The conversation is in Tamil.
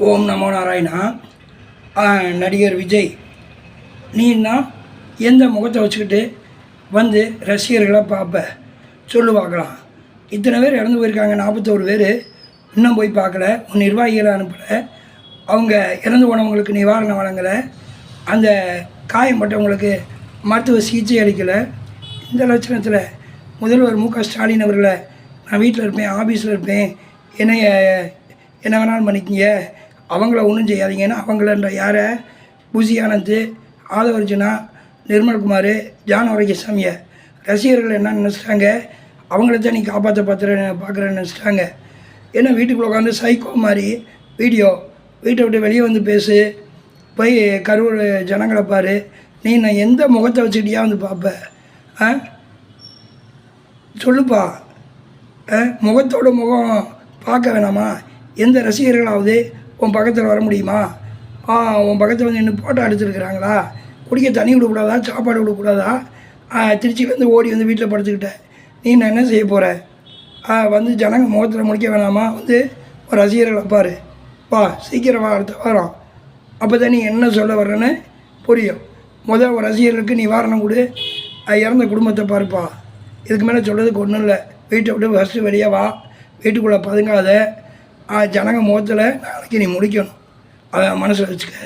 ஓம் நமோ நாராயணா. நடிகர் விஜய், நீன்னா எந்த முகத்தை வச்சுக்கிட்டு வந்து ரசிகர்களை பார்ப்ப சொல்லு பார்க்கலாம். இத்தனை பேர் இறந்து போயிருக்காங்க, 41 பேர் இன்னும் போய் பார்க்கல. உன் நிர்வாகிகளை அனுப்பலை, அவங்க இறந்து போனவங்களுக்கு நிவாரணம் வழங்கலை, அந்த காயம்பட்டவங்களுக்கு மருத்துவ சிகிச்சை அளிக்கலை. இந்த லட்சணத்தில் முதல்வர் மு.க. ஸ்டாலின் அவர்களை நான் வீட்டில் இருப்பேன், ஆஃபீஸில் இருப்பேன், என்ன வேணாலும் பண்ணிக்கிங்க, அவங்கள ஒன்றும் செய்யாதீங்கன்னா அவங்களன்ற யாரை? புசி ஆனந்த், ஆதவர்ஜுனா, நிர்மல்குமார், ஜான் ஆரோக்கியசாமியை ரசிகர்கள் என்ன நினச்சிட்டாங்க? அவங்கள நீ காப்பாற்ற பார்க்குறேன்னு நினச்சிட்டாங்க. ஏன்னா வீட்டுக்குள்ளே உட்காந்து சைக்கோ மாதிரி வீட்டை விட்டு வெளியே வந்து பேசு, போய் கரூர் ஜனங்களை பாரு. நான் எந்த முகத்தை வச்சுக்கிட்டியா வந்து பார்ப்ப? சொல்லுப்பா. முகத்தோட முகம் பார்க்க வேணாமா? எந்த ரசிகர்களாவது உன் பக்கத்தில் வர முடியுமா? உன் பக்கத்தில் வந்து இன்னும் ஃபோட்டோ எடுத்துருக்குறாங்களா? குடிக்க தண்ணி விடக்கூடாதா? சாப்பாடு விடக்கூடாதா? திருச்சியிலேருந்து ஓடி வந்து வீட்டில் படுத்துக்கிட்டேன். நான் என்ன செய்ய போகிற? வந்து ஜனங்க முகத்தில் முடிக்க வேணாமா? வந்து ஒரு ரசிகர்களை பாரு, சீக்கிரம் அடுத்த வாரம். அப்போ தான் நீ என்ன சொல்ல வர்றேன்னு புரியும். ஒரு ரசிகர்களுக்கு நிவாரணம் கொடு, இறந்த குடும்பத்தை பாருப்பா. இதுக்கு மேலே சொல்கிறதுக்கு ஒன்றும் இல்லை. வீட்டை விட்டு ஃபஸ்ட்டு வெளியே வா, வீட்டுக்குள்ளே பதுங்காத. ஜனங்க முகத்தில் நாளைக்கு நீ முடிக்கணும், அதை மனசில் வச்சுக்க.